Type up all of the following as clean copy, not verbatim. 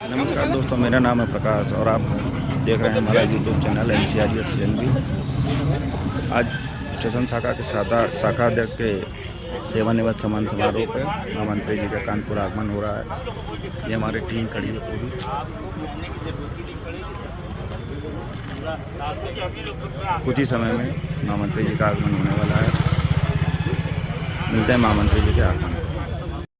नमस्कार दोस्तों, मेरा नाम है प्रकाश और आप देख रहे हैं हमारा यूट्यूब चैनल NCRS CNB। आज स्टेशन शाखा के शाखा अध्यक्ष के सेवानिवृत्त सम्मान समारोह पे महामंत्री जी का कानपुर आगमन हो रहा है। ये हमारी टीम खड़ी है पूरी। कुछ ही समय में महामंत्री जी का आगमन होने वाला है। मिलते हैं महामंत्री जी के आगमन।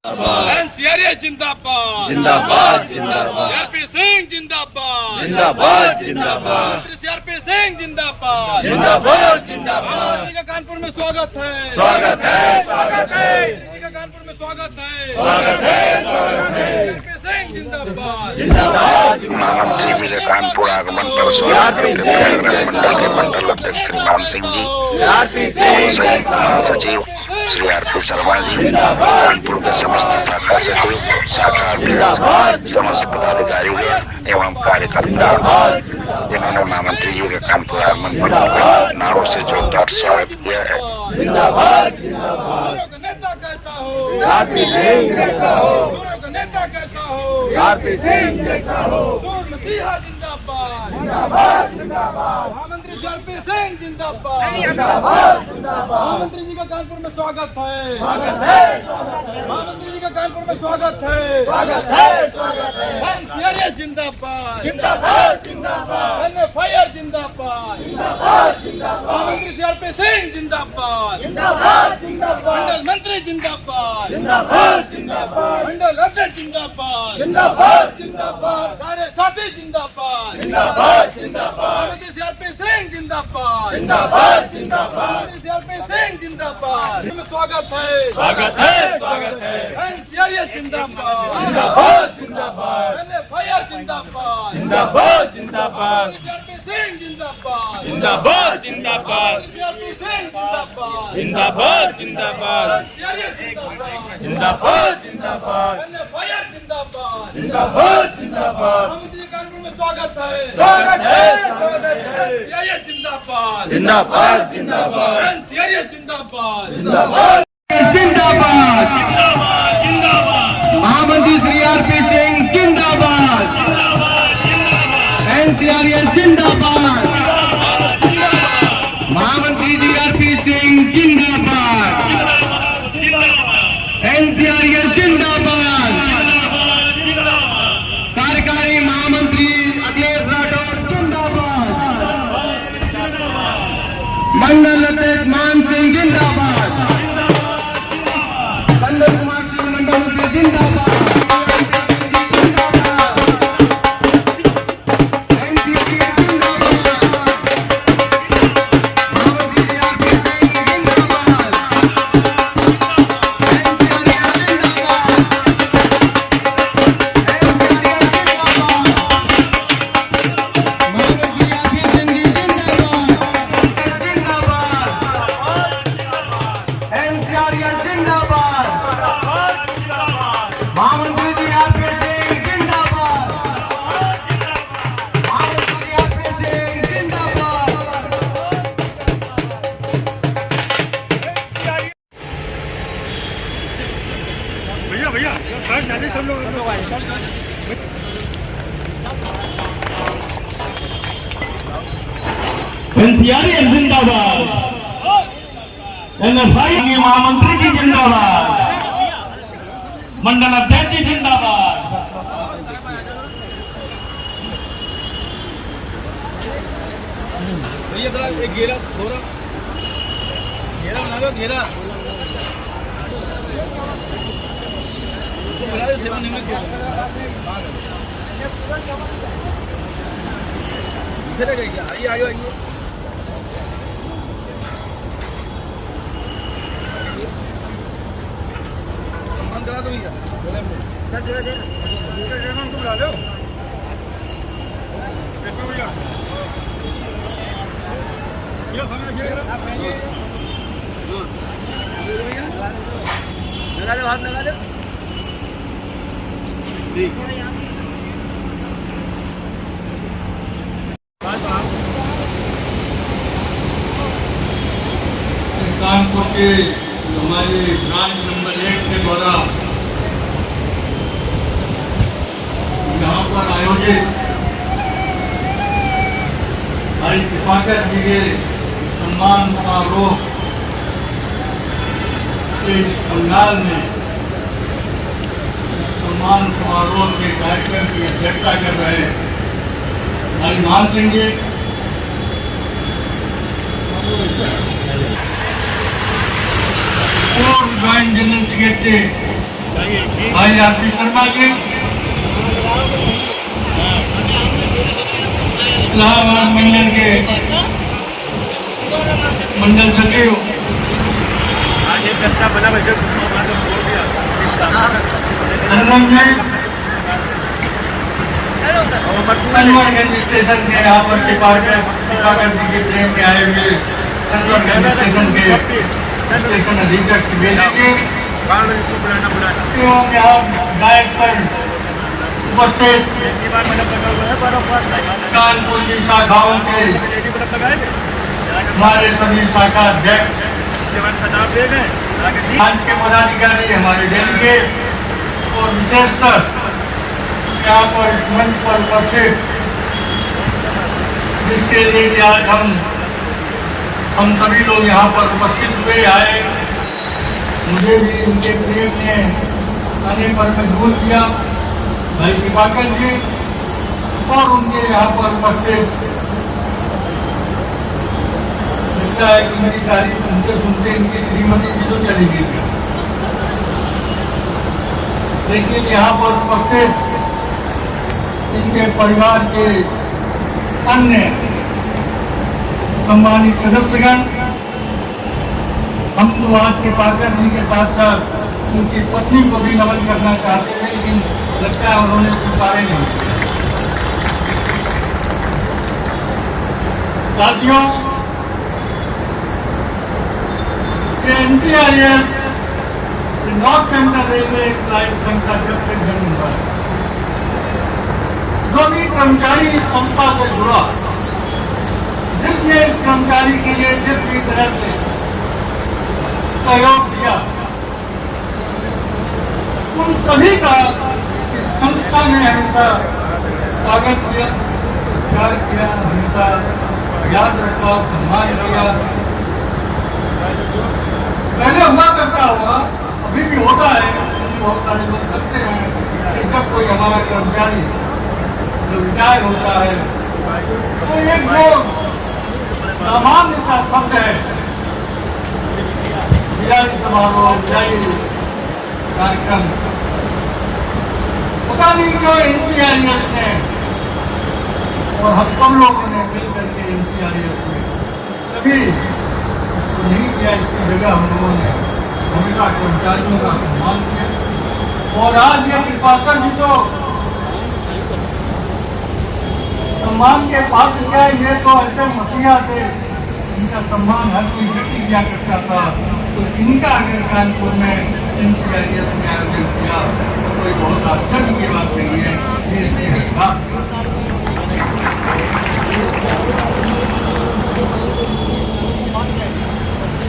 NCRS जिंदाबाद जिंदाबाद जिंदाबाद CRP सिंह जिंदाबाद जिंदाबाद जिंदाबाद मंत्री CRP सिंह जिंदाबाद जिंदाबाद जिंदाबाद महामंत्री का कानपुर में स्वागत है स्वागत है स्वागत है मंत्री का कानपुर में स्वागत है स्वागत है स्वागत है CRP सिंह जिंदाबाद जिंदाबाद महामंत्री जी के कानपुर आगमन पर स्वागत करते हुए गृह मंडल के मंडल अध्यक्ष श्री मान सिंह जी, महासचिव श्री RP शर्मा जी, कानपुर के समस्त शाखा सचिव, शाखा अध्यक्ष, समस्त पदाधिकारी एवं कार्यकर्ता जिन्होंने महामंत्री जी के कानपुर आगमन पर नारों से जोरदार स्वागत किया है। नेता कैसा हो CRP सिंह जैसा हो नेता कैसा हो CRP सिंह जैसा हो मसीहा जिंदाबाद जिंदाबाद जिंदाबाद महामंत्री CRP सिंह जिंदाबाद जिंदाबाद जिंदाबाद महामंत्री जी का कानपुर में स्वागत है स्वागत है स्वागत है महामंत्री जी का कानपुर में स्वागत है स्वागत है स्वागत है NCRS जिंदाबाद जिंदाबाद जिंदाबाद NFIR जिंदाबाद जिंदाबाद जिंदाबाद महामंत्री CRP सिंह जिंदाबाद जिंदाबाद जिंदाबाद मंडल मंत्री जिंदाबाद जिंदाबाद जिंदाबाद मंडल अध्यक्ष जिंदाबाद जिंदाबाद जिंदाबाद सारे साथी जिंदाबाद जिंदाबाद जिंदाबाद महामंत्री CRP सिंह जिंदाबाद जिंदाबाद जिंदाबाद महामंत्री CRP सिंह जिंदाबाद स्वागत है स्वागत है स्वागत है NCRS जिंदाबाद जिंदाबाद जिंदाबाद NFIR जिंदाबाद जिंदाबाद जिंदाबाद CRP सिंह जिंदाबाद जिंदाबाद जिंदाबाद CRP सिंह जिंदाबाद जिंदाबाद जिंदाबाद NCRS जिंदाबाद जिंदाबाद जिंदाबाद NFIR जिंदाबाद जिंदाबाद जिंदाबाद महामंत्री जी कानपुर में स्वागत है स्वागत है स्वागत है NCRS जिंदाबाद जिंदाबाद जिंदाबाद NCRS जिंदाबाद जिंदाबाद जिंदाबाद महामंत्री श्री RP सिंह जिंदाबाद NCRS जिंदाबाद महामंत्री जी RP सिंह जिंदाबाद NCRS जिंदाबाद कार्यकारी महामंत्री अखिलेश राठौर जिंदाबाद मंडल अध्यक्ष मान सिंह जिंदाबाद कंदन कुमार सिंह मंडल मंत्री जिंदाबाद NCRS जिंदाबाद NFI महामंत्री जी जिंदाबाद मंडल अध्यक्ष जी जिंदाबाद भैया जरा एक घेरा बना लो घेरा बना दो सेवानिवृत्त आइए आइए आइए करा दो भैया सर जरा तुम बुला लो भैया लगा दो हाथ लगा दो कानपुर के हमारे ब्रांच नंबर 1 के द्वारा यहाँ पर आयोजित भाई कृपाकर जी के सम्मान समारोह के इस पंडाल में सम्मान समारोह के कार्यक्रम की अध्यक्षता कर रहे हैं भाई मान सिंह जी, पूर्व ज्वाइंट जनरल सेक्रेटरी भाई आरती शर्मा जी, इलाहाबाद मंडल के मंडल सचिव कन्वरगंज स्टेशन के यहाँ पर कृपाकर जी के प्रेम के आए हुए कन्वरगंज स्टेशन के स्टेशन अधीक्षक जी एवं यहाँ डायट पर उपस्थित कानपुर की शाखाओं के हमारे सभी शाखा अध्यक्ष, आज के पदाधिकारी, हमारे डेलीगेट और विशेषकर यहाँ पर मंच पर उपस्थित जिसके लिए कि आज हम सभी लोग यहाँ पर उपस्थित हुए आए, मुझे भी उनके प्रेम ने आने पर मजबूर किया। भाई कृपाकर जी और उनके यहाँ पर उपस्थित लगता है कि मेरी तारीफ उनसे सुनते इनकी श्रीमती जी तो चली गई, लेकिन यहाँ पर उपस्थित इनके परिवार के अन्य सम्मानित सदस्यगण, हम तो आज कृपाकर जी के साथ साथ उनकी पत्नी को भी नमन करना चाहते थे, लेकिन लगता है उन्होंने स्वीकारे नहीं। साथियों, NCRS north central railway line संख्या जब से जन्म हुआ है, जो भी कर्मचारी इस संस्था से जुड़ा, जिसने इस कर्मचारी के लिए जिस भी तरह से सहयोग दिया, उन सभी का इस संस्था ने हमेशा स्वागत किया, प्यार किया, हमेशा याद रखा, सम्मान किया। पहले हुआ करता होगा, अभी भी होता है, बहुत सारे लोग करते हैं कि जब कोई हमारा कर्मचारी जो रिटायर होता है तो एक जो सामान्य सा शब्द है विदाई समारोह, विदाई कार्यक्रम, पता नहीं क्यों NCRS ने और हम सब लोगों ने मिल करके NCRS में कभी नहीं किया, इसकी जगह हम लोगों ने हमेशा कर्मचारियों का सम्मान किया। और आज ये कृपाकर जी तो सम्मान के पात्र क्या, ये तो ऐसे मसीहा थे, इनका सम्मान हर कोई व्यक्ति किया करता था, तो इनका अगर कानपुर में NCRS में आयोजन किया तो कोई बहुत आश्चर्य की बात नहीं है। ये इसकी बात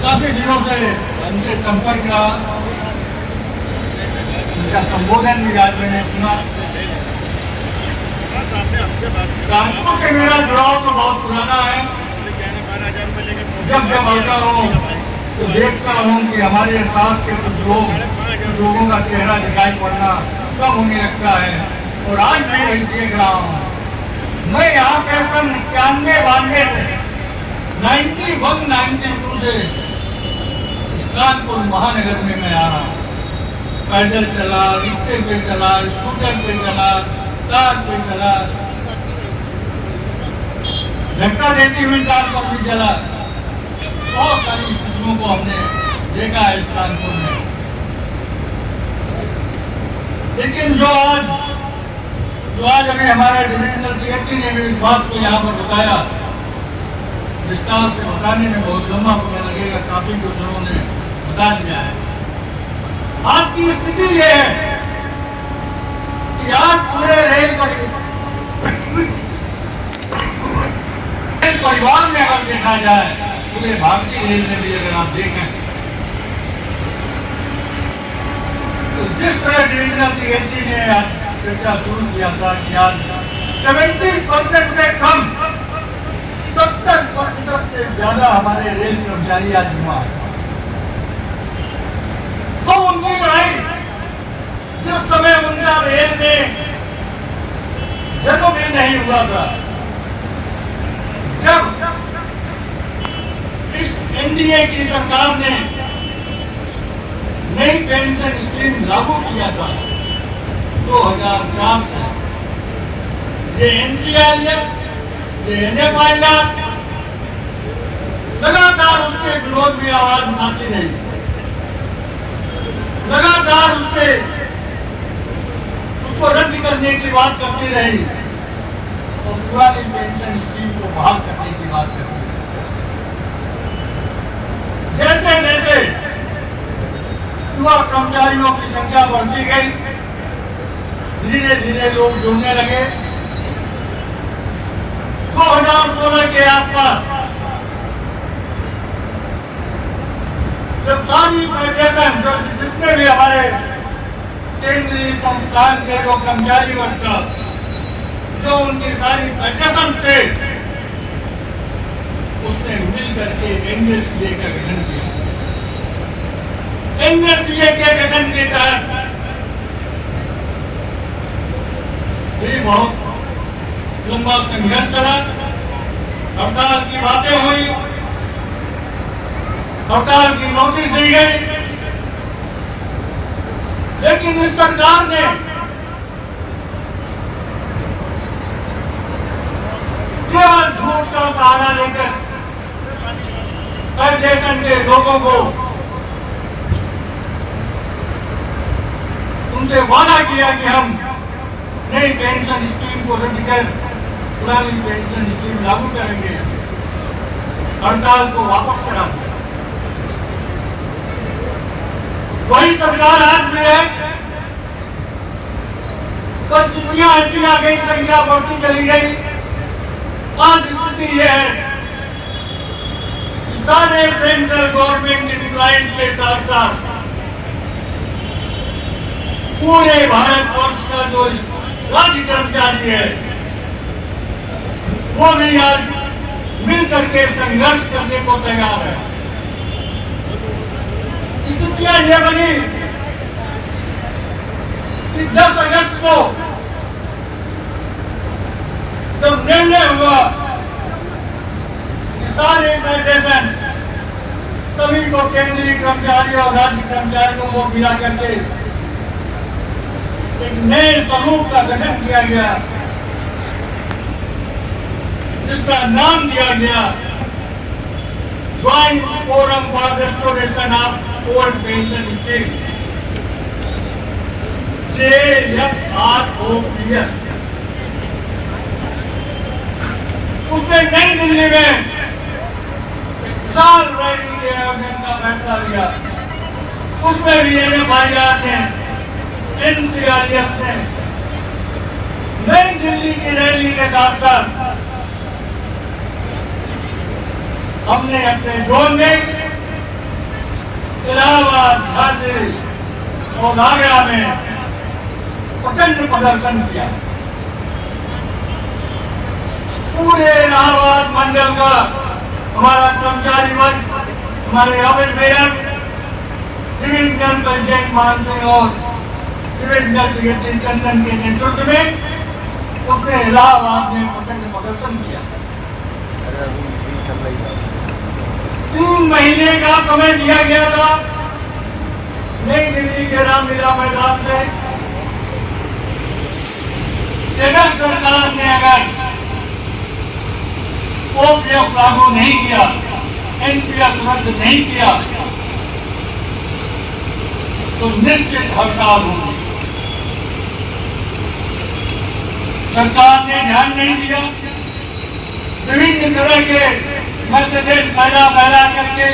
काफी दिनों से उनसे संपर्क रहा, उनका संबोधन भी आज मैंने सुना। कानपुर से मेरा जुड़ाव तो बहुत पुराना है, जब आता हूँ तो देखता हूँ कि हमारे साथ के कुछ लोगों का चेहरा दिखाई पड़ना कब होने लगता है, और आज मैं वही देख रहा हूँ। मैं यहाँ पे सन 91-92 से 91-92 से कानपुर महानगर में मैं आ रहा हूँ, पैदल चला, रिक्शे पे चला, स्कूटर पे चला, कार पे चला, धक्का देती हुई कार पर भी चला, बहुत सारी स्थितियों को हमने देखा है इस कानपुर में। लेकिन जो आज हमें हमारे डिविजनल सेक्रेटरी ने भी इस बात को यहाँ पर बताया, विस्तार से बताने में बहुत लंबा समय लगेगा, काफी कुछ लोगों ने बता दिया है। आज की स्थिति यह है कि आज पूरे रेल परिवार में अगर देखा जाए, पूरे भारतीय रेल में भी अगर आप देखें तो जिस तरह डिविजनल सेक्रेटरी ने चर्चा शुरू किया था कि आज 70% से कम 70% से ज्यादा हमारे रेल कर्मचारी आज बीमार हैं। तो उनकी लड़ाई जिस समय उनका रेल में जन्म भी नहीं हुआ था, जब इस एनडीए की सरकार ने नई पेंशन स्कीम लागू किया था 2004 से, ये एनसीआरएफ, ये एनएफआईआर लगातार उसके विरोध में आवाज उठाती रही, लगातार उसको रद्द करने की बात करती रही और पुरानी पेंशन स्कीम को बहाल करने की बात करती रही। जैसे जैसे युवा कर्मचारियों की संख्या बढ़ती गई, धीरे धीरे लोग जुड़ने लगे। 2016 के आसपास जब सारी फेडरेशन, जितने भी हमारे केंद्रीय संस्थान के जो कर्मचारी वर्ग का, जो उनकी सारी फेडरेशन थे, उसने मिल करके एनएससीए का गठन किया। एनएससीए के गठन के तहत भी बहुत लंबा संघर्ष चला, हड़ताल की बातें हुई, हड़ताल की नोटिस दी गई, लेकिन इस सरकार ने केवल झूठ का सहारा लेकर फेडरेशन के लोगों को उनसे वादा किया कि हम नई पेंशन स्कीम को रद्द कर पुरानी पेंशन स्कीम लागू करेंगे, हड़ताल को वापस करा दिया। वही सरकार आज में है, बस दुनिया ऐसी आ गई, संख्या बढ़ती चली गई। आज स्थिति यह है कि सारे सेंट्रल गवर्नमेंट एम्प्लॉयज के साथ साथ पूरे भारतवर्ष का जो राज्य कर्मचारी है, वो भी आज मिलकर के संघर्ष करने को तैयार है। स्थितियां यह बनी कि 10 अगस्त को जब निर्णय हुआ कि सारे फेडरेशन सभी को केंद्रीय कर्मचारी और राज्य कर्मचारियों को मिला करके एक नए समूह का गठन किया गया, जिसका नाम दिया गया joint forum for restoration of old pension scheme, JFROPS। उसने नई दिल्ली में विशाल रैली के आयोजन का फैसला लिया। उसमें भी एनएफआईआर ने, एनसीआरएफ ने नई दिल्ली की रैली के साथ साथ हमने अपने जोन में इलाहाबाद, झांसी और आगरा में प्रचंड प्रदर्शन किया। पूरे इलाहाबाद मंडल का हमारा कर्मचारी वर्ग, हमारे ऑफिस मेयर, डिविजनल प्रेसिडेंट मान सिंह और डिविजनल सेक्रेटरी चंदन के नेतृत्व में उसने इलाहाबाद में प्रचंड प्रदर्शन किया। 3 महीने का समय दिया गया था नई दिल्ली के रामलीला मैदान से। अगर सरकार ने ओपीएफ लागू नहीं किया, एनपीएस रद्द नहीं किया, तो निश्चित हड़ताल होगी। सरकार ने ध्यान नहीं दिया, विभिन्न तरह के मैसेजेस फैला करके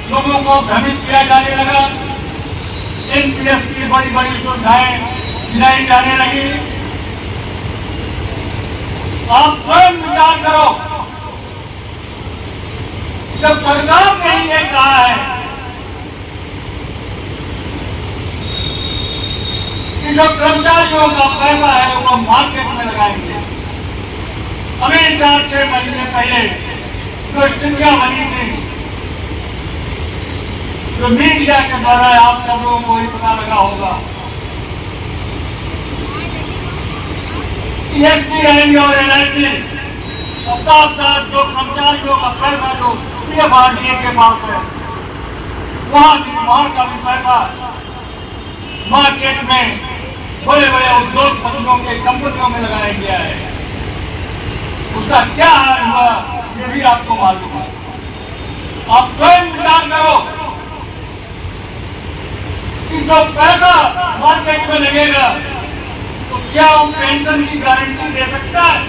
लोगों को भ्रमित किया जाने लगा। एनपीएस की बड़ी बड़ी सुविधाएं दिलाई जाने लगी। आप स्वयं विचार करो, जब सरकार ने ये कहा है कि कि जो कर्मचारियों का पैसा है वो मार्केट में लगाएंगे। अभी 4-6 महीने पहले जो स्थितियां बनी थी, जो मीडिया के द्वारा आप सब लोगों को ही पता लगा होगा, ESP रहेंगे और NLC और साथ साथ जो कर्मचारियों का पैसा जो PFRDA के पास है, वहाँ का भी पैसा मार्केट में बड़े बड़े उद्योगपतियों के कंपनियों में लगाया गया है। उसका क्या हाल हुआ ये भी आपको मालूम है। आप स्वयं विचार करो कि जो पैसा मार्केट में लगेगा तो क्या वो पेंशन की गारंटी दे सकता है?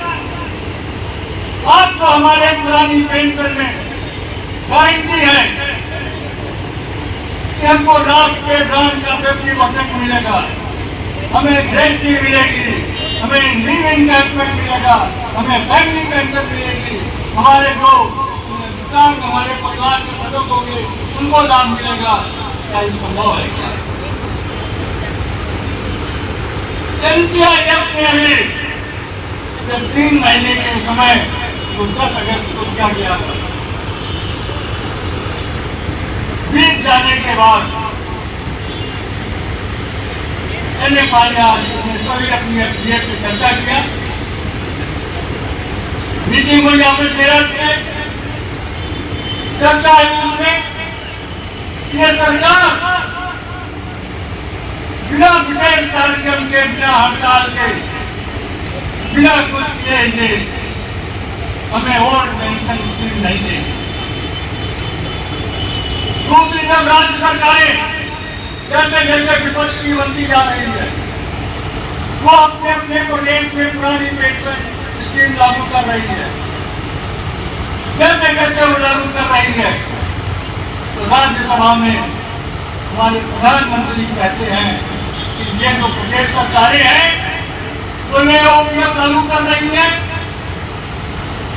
आज तो हमारे पुरानी पेंशन में गारंटी है कि हमको रात के दान का 50% मिलेगा, हमें ग्रेजुटी मिलेगी, हमें लीव इनकैशमेंट मिलेगा, हमें फैमिली पेंशन मिलेगी, हमारे जो किसान हमारे परिवार के सदस्य होंगे उनको लाभ मिलेगा। क्या ये संभव है? क्या NCIF ने हमें 3 महीने के समय तो 10 अगस्त को क्या किया था, बीत जाने के बाद सभी अपनी अपडेट से चर्चा किया, मीटिंग हुई ऑफिस मेरठ से, चर्चा हुई उसमें ये सरकार बिना विशेष कार्यक्रम के, बिना हड़ताल के, बिना कुछ किए हमें और पेंशन स्कीम नहीं देगी। दूसरी तरफ राज्य सरकारें जैसे जैसे विपक्ष की बनती जा रही है, वो अपने अपने प्रदेश में पुरानी पेंशन स्कीम लागू कर रही है। जैसे जैसे वो लागू कर रही है तो राज्यसभा में हमारे प्रधानमंत्री कहते हैं कि ये जो प्रदेश सरकारें हैं तो ये OPF लागू कर रही है,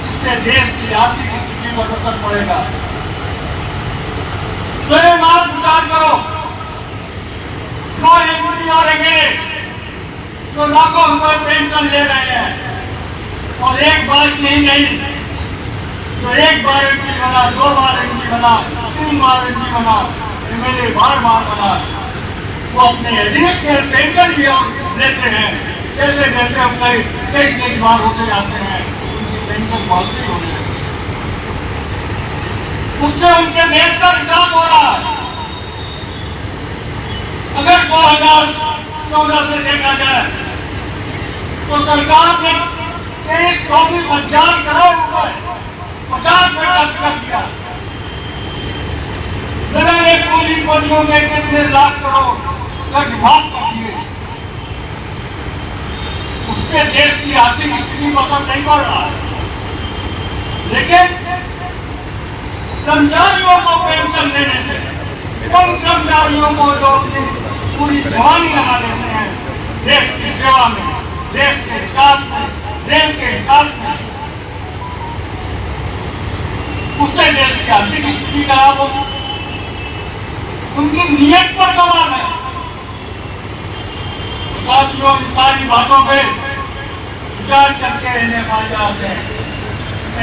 इससे देश की आर्थिक स्थिति पर असर पड़ेगा। स्वयं आप विचार करो, जो MP और MLA जो लाखों रुपए पेंशन ले रहे हैं और एक बार की नहीं, तो एक बार MP बना, 2 बार MP बना, 3 बार MP बना, MLA बार बना, वो अपने एडिशनल पेंशन भी लेते हैं। जैसे जैसे हम कई बार होते जाते हैं उनकी पेंशन बढ़ती हो रही है, उससे उनके देश का विकास हो रहा है। अगर 2014 से देखा जाए तो सरकार ने 23-24 हजार करोड़ रुपए 50 में खर्च कर दिया। मैंने पूंजीपतियों में कितने लाख करोड़ कर्ज माफ कर दिए, उससे देश की आर्थिक स्थिति पर असर नहीं पड़ रहा है। लेकिन कर्मचारियों को पेंशन देने से, उन कर्मचारियों को जो अपनी पूरी जवानी लगा देते हैं देश की सेवा में, देश के विकास में, देश के विकास में, उससे देश की आर्थिक स्थिति खराब होगी। उनकी नीयत पर सवाल है। साथियों, इन सारी बातों पे विचार करके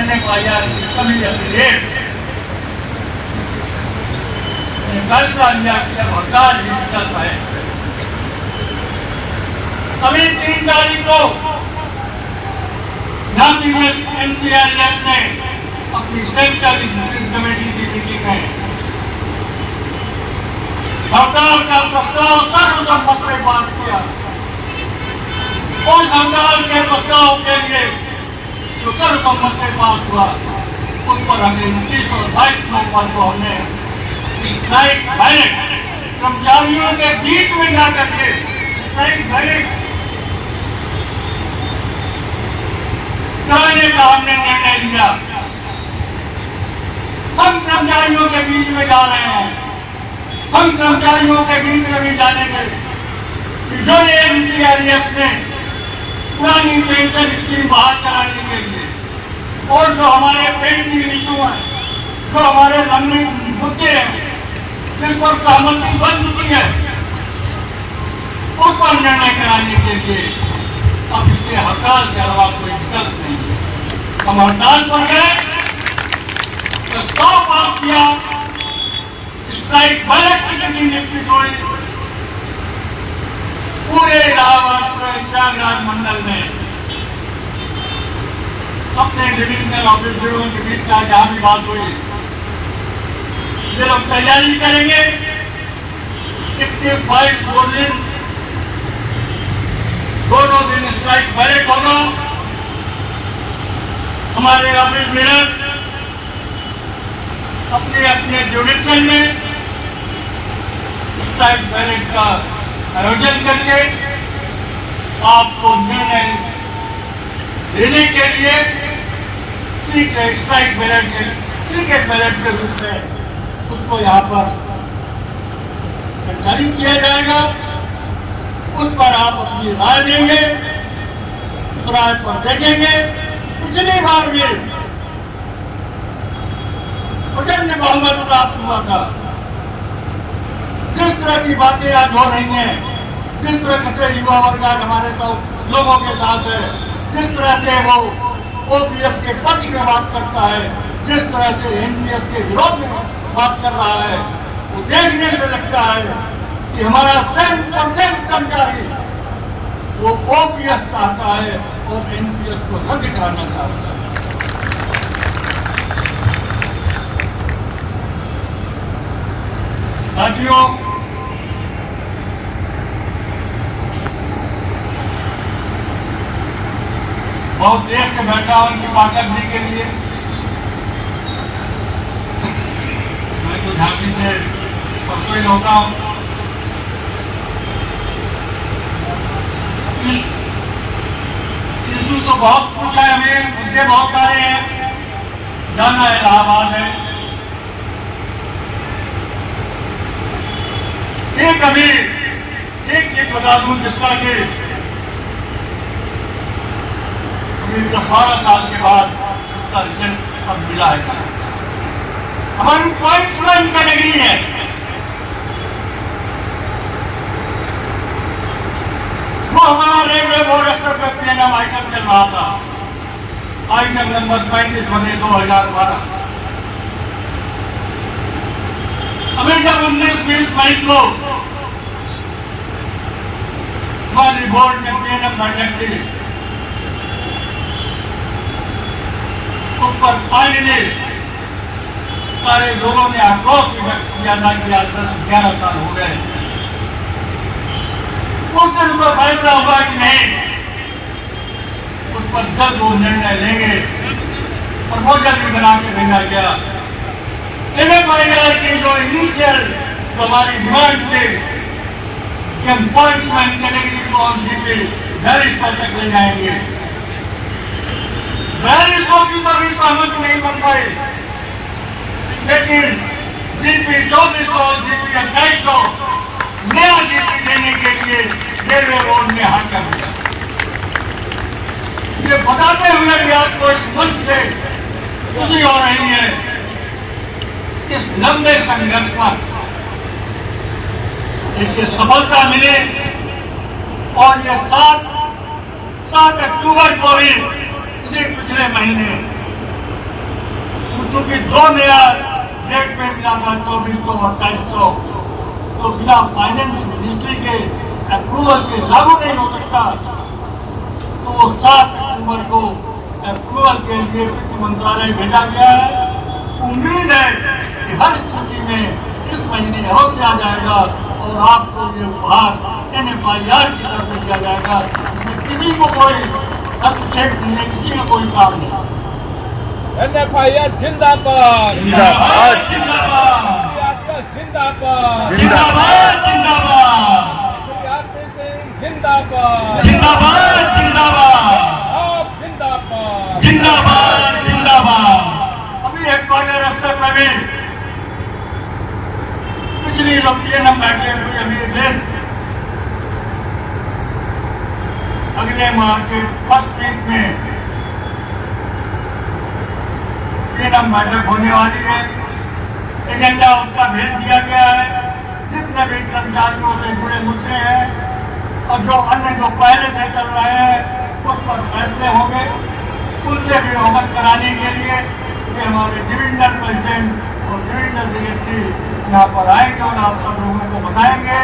NFIR की सभी एफिलिएट फैसला लिया कि अब हड़ताल चल पाए। अभी 3 तारीख को झांसी में NCIF ने अपनी सेंट्रल कमेटी की मीटिंग में हड़ताल का प्रस्ताव सर्वसम्मत से पास किया। उस हड़ताल के प्रस्ताव के लिए जो सर्वसम्मत से पास हुआ उस पर हमें 29 और 22 नवंबर को हमने स्ट्राइक डायरेक्ट कर्मचारियों के बीच में जाकर के स्ट्राइक डायरेक्ट कराने का हमने निर्णय लिया। हम कर्मचारियों के बीच में जा रहे हैं, हम कर्मचारियों के बीच में भी जानेंगे कि जो ये NCIF ने पुरानी पेंशन स्कीम बहाल कराने के लिए और जो हमारे पेंडिंग इशू हैं, जो हमारे लंबे मुद्दे हैं जिस पर सहमति बन चुकी है, उस पर निर्णय कराने के लिए अब इसके हड़ताल के अलावा कोई विकल्प नहीं है। हम हड़ताल पर गए, प्रस्ताव पास किया, स्ट्राइक बैलेट की नियुक्ति हुई, पूरे इलाहाबाद पूरे प्रयागराज मंडल में अपने डिविजनल ऑफिसरों के बीच का जहां भी बात हुई, ये लोग तैयारी करेंगे। 21-22 दिन दोनों दिन स्ट्राइक बैलेट होगा। हमारे ऑफिस लीडर अपने अपने जुडिशन में स्ट्राइक बैलेट का आयोजन करके आपको निर्णय देने के लिए स्ट्राइक बैलेट सीक्रेट बैलेट के रूप में उसको यहाँ पर संचालित किया जाएगा। उस पर आप अपनी राय देंगे, उस राय पर देखेंगे। पिछली बार भी प्रचंड बहुमत प्राप्त हुआ था। जिस तरह की बातें आज हो रही हैं, जिस तरह से युवा वर्ग आज हमारे तो लोगों के साथ है, जिस तरह से वो ओपीएस के पक्ष में बात करता है, जिस तरह से एनपीएस के विरोध में बात कर रहा है, वो देखने से लगता है कि हमारा 100% कर्मचारी वो ओपीएस चाहता है और एनपीएस को रद्द कराना चाहता है। साथियों, बहुत देर से बैठा हूं इनकी पाठक के लिए। मैं तो झांसी से परसों ही लौटा हूं। इशू तो बहुत पूछा है हमें, मुद्दे बहुत सारे हैं। जाना इलाहाबाद है। एक चीज बता दूं जिसका कि 12 साल के बाद उसका रिजल्ट अब मिला है। हमारी पॉइंट लाइन कैटेगरी है। वो हमारा रेलवे बोर्ड स्तर पर पीएनएम आइटम चल रहा था, आइटम नंबर 35/2012। हमें जब 19-20 मई को हमारी बोर्ड में पीएनएम बैठक थी, उस पर फाइनली सारे लोगों ने आक्रोश व्यक्त किया था कि आज 10-11 साल हो गए। उस दिन पर फैसला हुआ कि नहीं, उस पर जल्द वो निर्णय लेंगे। प्रपोजल भी बना के भेजा गया। इन्हें पड़ेगा कि जो इनिशियल जो हमारी डिमांड थी कि हम पॉइंट्समैन कैटेगरी को हम जीपी वैरिस तक ले जाएंगे, वैरिसों की तो भी सहमति नहीं बन पाई। लेकिन जीपी 2400 जीपी 2800 नया जीपी देने के लिए रेलवे बोर्ड ने हाथ कर दिया। ये बताते हुए भी आपको इस मंच से खुशी हो रही है। इस लंबे संघर्ष पर इसकी सफलता मिली और ये 7 अक्टूबर को भी इसी पिछले महीने क्योंकि 2 नया डेट पे मिला था 2400 और 2800, तो बिना फाइनेंस मिनिस्ट्री के अप्रूवल के लागू नहीं हो सकता। तो वो 7 अक्टूबर को अप्रूवल के लिए वित्त मंत्रालय भेजा गया है। उम्मीद है कि हर स्थिति में इस महीने अवश्य आ जाएगा और आपको ये उपहार NFIR की तरफ से दिया जाएगा। इसमें किसी को कोई हस्तक्षेप नहीं है, किसी का कोई काम नहीं। NFIR जिंदाबाद जिंदाबाद जिंदाबाद जिंदाबाद जिंदाबाद जिंदाबाद जिंदाबाद जिंदाबाद जिंदाबाद आप जिंदाबाद जिंदाबाद जिंदाबाद। अभी हेडक्वार्टर स्तर पर भी पिछली जो पीएनएम बैठे हुए अभी अगले माह के फर्स्ट वीक में पीएनएम बैठक होने वाली है। एजेंडा उसका भेज दिया गया है। जितने भी कर्मचारियों से जुड़े मुद्दे हैं और जो अन्य जो पहले से चल रहे हैं उस पर फैसले होंगे। उनसे भी अवगत कराने के लिए कि हमारे डिविजनल प्रेसिडेंट और डिविजनल सेक्रेटरी यहाँ पर आएंगे और आप सब लोगों को बताएंगे।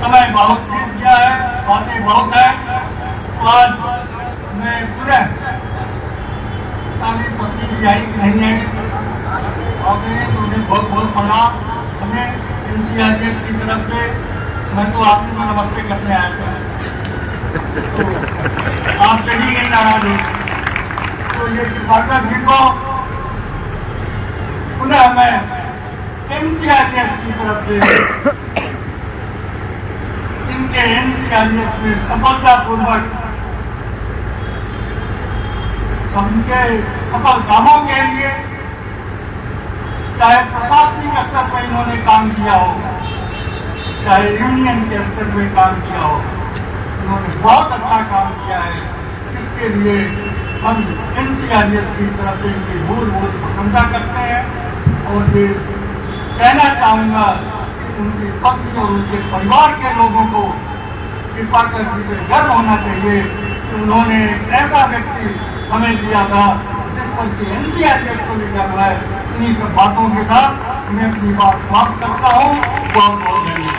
समय बहुत बीत गया है, बातें बहुत है। तो आज मैं पुनः सब्सिडी आई कि नहीं है और उन्हें बहुत बहुत प्रणाम। हमें NCRPS की तरफ से मैं तो आप को नमस्ते करने आया था, तो आप कहीं नहीं नाराज हो। तो ये कृपाकर जी को पुनः मैं NCRPS की तरफ से इनके NCRPS में सफलतापूर्वक उनके सफल कामों के लिए, चाहे प्रशासनिक स्तर पर इन्होंने काम किया हो, चाहे यूनियन के स्तर पर काम किया हो, इन्होंने बहुत अच्छा काम किया है। इसके लिए हम NCRPS की तरफ से इनकी भूल प्रशंसा करते हैं। और ये कहना चाहूँगा कि उनकी पत्नी और उनके परिवार के लोगों को कृपाकर जी से गर्व होना चाहिए कि उन्होंने ऐसा व्यक्ति हमें दिया था जिस पर कि NCRPS को भी गर्व है। इन्हीं सब बातों के साथ मैं अपनी बात समाप्त करता हूँ। बहुत बहुत धन्यवाद।